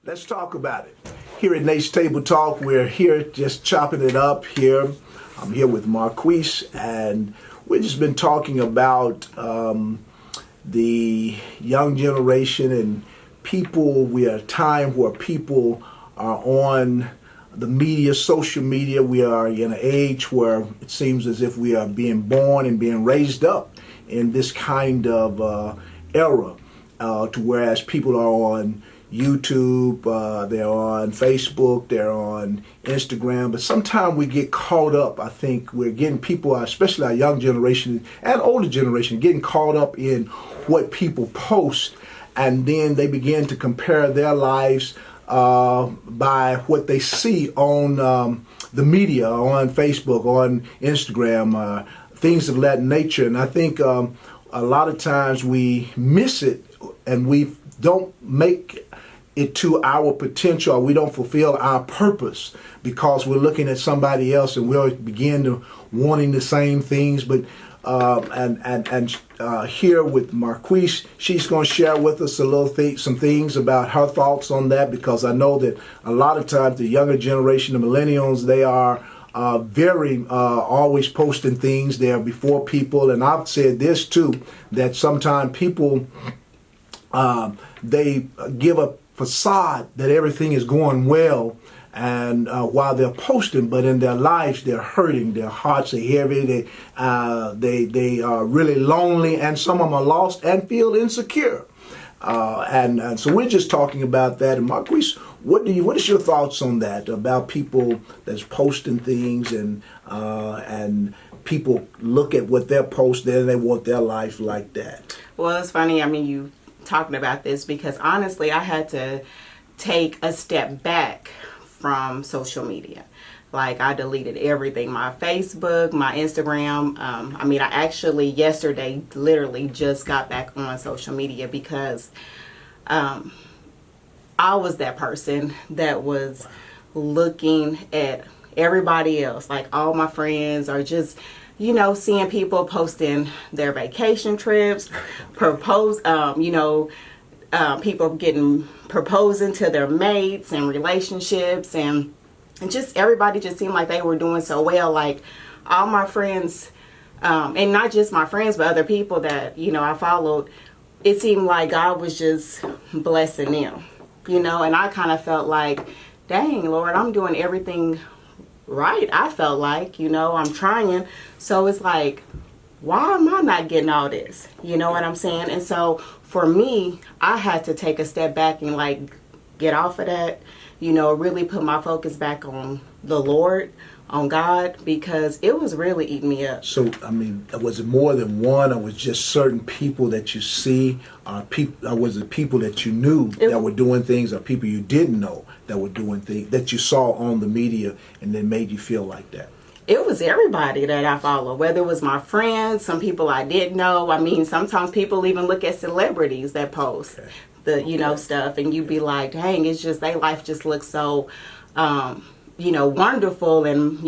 Let's talk about it. Here at Nate's Table Talk, we're here just chopping it up here. I'm here with Marquise, and we've just been talking about the young generation and people. We are at a time where people are on the media, social media. We are in an age where it seems as if we are being born and being raised up in this kind of era, to whereas people are on YouTube, they're on Facebook, they're on Instagram, but sometimes we get caught up. I think we're getting people, especially our young generation and older generation, getting caught up in what people post, and then they begin to compare their lives by what they see on the media, on Facebook, on Instagram, things of that nature. And I think a lot of times we miss it, and we don't make it to our potential, or we don't fulfill our purpose because we're looking at somebody else and we'll begin to wanting the same things. But here with Marquise, she's going to share with us some things about her thoughts on that, because I know that a lot of times the younger generation, the millennials, they are very always posting things. They're before people, and I've said this too, that sometimes people they give a facade that everything is going well, and while they're posting, but in their lives they're hurting. Their hearts are heavy. They are really lonely, and some of them are lost and feel insecure. And so we're just talking about that. And Marquise, what is your thoughts on that, about people that's posting things, and people look at what they're posting and they want their life like that? Well, it's funny. I mean, you talking about this because honestly, I had to take a step back from social media. Like, I deleted everything, my Facebook, my Instagram. I actually yesterday literally just got back on social media because I was that person that was looking at everybody else. Like, all my friends are just, seeing people posting their vacation trips, people proposing to their mates and relationships, and just everybody just seemed like they were doing so well. Like, all my friends, and not just my friends, but other people that, I followed, it seemed like God was just blessing them, and I kind of felt like, dang, Lord, I'm doing everything right. I felt like, I'm trying. So it's like, why am I not getting all this? You know what I'm saying? And so for me, I had to take a step back and get off of that, really put my focus back on the Lord, on God, because it was really eating me up. So, was it more than one, or was just certain people that you see, or was it people that you knew that were doing things, or people you didn't know that were doing things that you saw on the media and then made you feel like that? It was everybody that I follow, whether it was my friends, some people I didn't know. Sometimes people even look at celebrities that post stuff, and you be like, dang, it's just, their life just looks so, wonderful, and,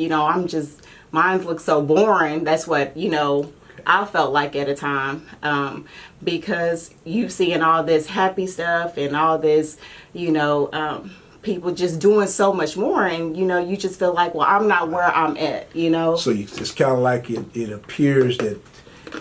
mine looks so boring. That's what, I felt like at a time, because you seeing all this happy stuff and all this, people just doing so much more, and you just feel like, well, I'm not where I'm at, So it's kind of like it appears that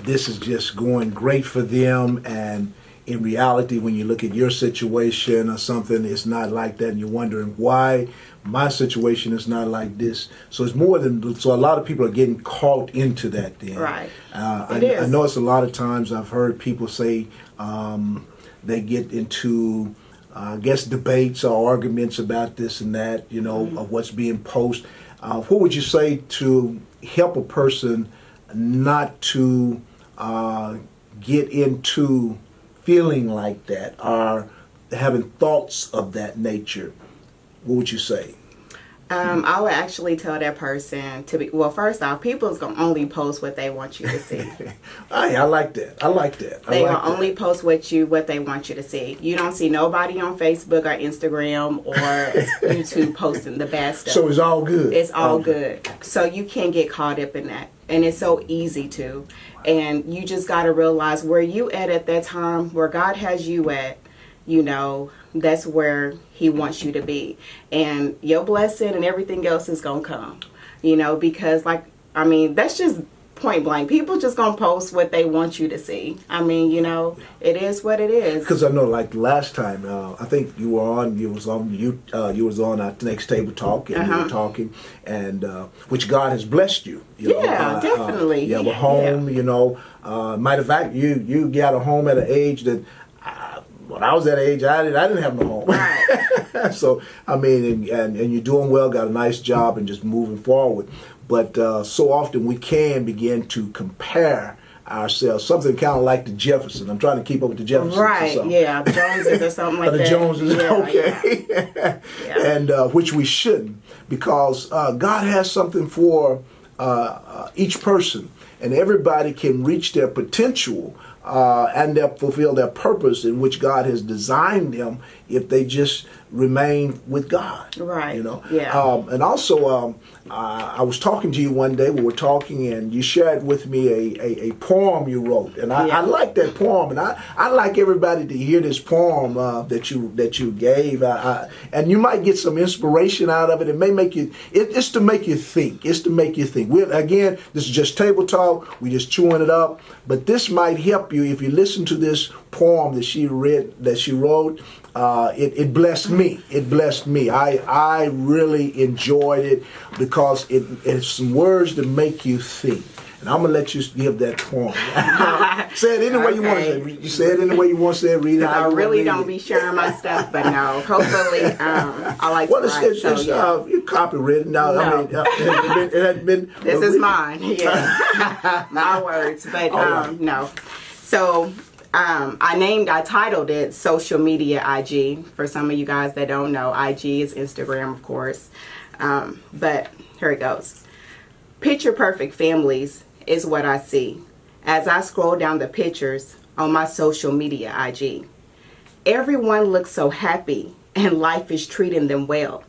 this is just going great for them, and in reality, when you look at your situation or something, it's not like that, and you're wondering why my situation is not like this. So it's more than, so a lot of people are getting caught into that then. Right. I know it's a lot of times I've heard people say they get into debates or arguments about this and that, of what's being posted. What would you say to help a person not to get into feeling like that, or having thoughts of that nature? What would you say? I would actually tell that person to be, well, first off, people's going to only post what they want you to see. I like that. They will only post what they want you to see. You don't see nobody on Facebook or Instagram or YouTube posting the bad stuff. So it's all good. It's all good. So you can't get caught up in that. And it's so easy to. And you just got to realize where you at that time, where God has you at, that's where he wants you to be. And your blessing and everything else is going to come, because that's just point blank. People just going to post what they want you to see. It is what it is. Because I know, like last time, I think you was on our next table talk, and we were talking, and which God has blessed you. Definitely. You have a home. Matter of fact, you got a home at an age that. When I was that age, I didn't have no home. Right. So and you're doing well, got a nice job, and just moving forward. But so often we can begin to compare ourselves, something kind of like the Jefferson. I'm trying to keep up with the Jeffersons. Right, yeah, the Joneses or something like the that. The Joneses, okay. Yeah. And which we shouldn't, because God has something for each person, and everybody can reach their potential and fulfill their purpose in which God has designed them if they just remain with God. Right. Yeah. And also, I was talking to you one day. We were talking, and you shared with me a poem you wrote, and I like that poem, and I like everybody to hear this poem that you gave, and you might get some inspiration out of it. It may make you. It's to make you think. It's to make you think. Again, this is just table talk. We're just chewing it up, but this might help you if you listen to this poem that she wrote. It blessed me. It blessed me. I really enjoyed it because it's some words that make you think. And I'm gonna let you give that poem. Say it any way you want to say it. You say it any way you want to say it. Read it. I really don't be sharing my stuff, but no. Hopefully, I like to write. You copywritten now. No. It had been. This is mine. Yeah, my words. But no. So. I titled it Social Media IG. For some of you guys that don't know, IG is Instagram, of course. But here it goes. Picture perfect families is what I see as I scroll down the pictures on my social media IG. Everyone looks so happy and life is treating them well.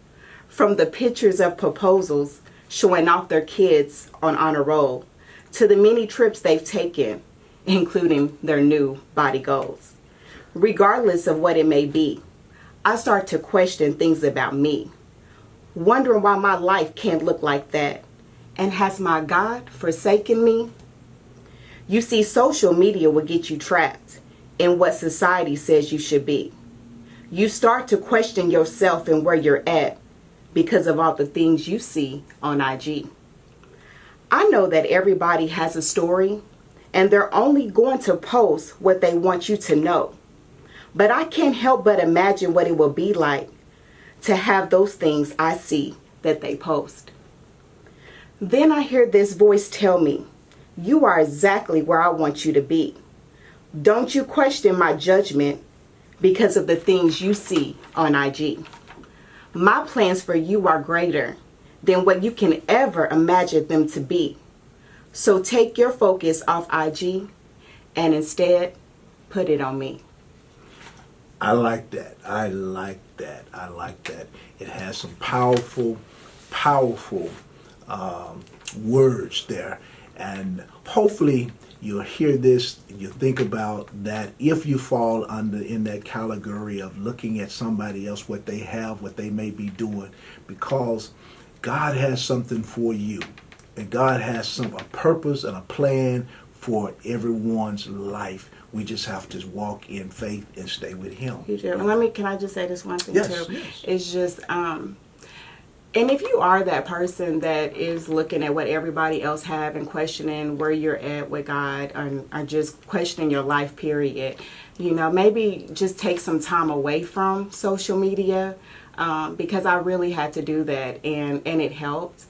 From the pictures of proposals showing off their kids on honor roll to the many trips they've taken, including their new body goals. Regardless of what it may be, I start to question things about me, wondering why my life can't look like that, and has my God forsaken me? You see, social media will get you trapped in what society says you should be. You start to question yourself and where you're at because of all the things you see on IG. I know that everybody has a story, and they're only going to post what they want you to know. But I can't help but imagine what it will be like to have those things I see that they post. Then I hear this voice tell me, you are exactly where I want you to be. Don't you question my judgment because of the things you see on IG. My plans for you are greater than what you can ever imagine them to be. So take your focus off IG and instead put it on me. I like that. I like that. I like that. It has some powerful, powerful words there. And hopefully you'll hear this and you'll think about that if you fall in that category of looking at somebody else, what they have, what they may be doing, because God has something for you. And God has a purpose and a plan for everyone's life. We just have to walk in faith and stay with Him. Can I just say this one thing too? Yes. It's just, and if you are that person that is looking at what everybody else have and questioning where you're at with God, or just questioning your life, period, maybe just take some time away from social media, because I really had to do that, and it helped.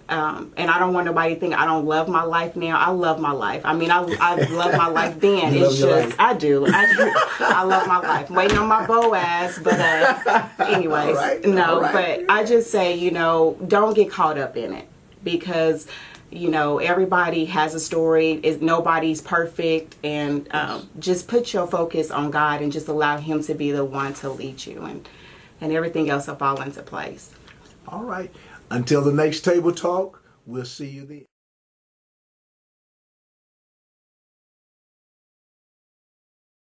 And I don't want nobody to think I don't love my life now. I love my life. I love my life then. It's just, I do. I love my life. I'm waiting on my Boaz, but anyways, but I just say, don't get caught up in it, because, everybody has a story. Nobody's perfect, and just put your focus on God and just allow Him to be the one to lead you, and everything else will fall into place. All right. Until the next table talk, we'll see you then.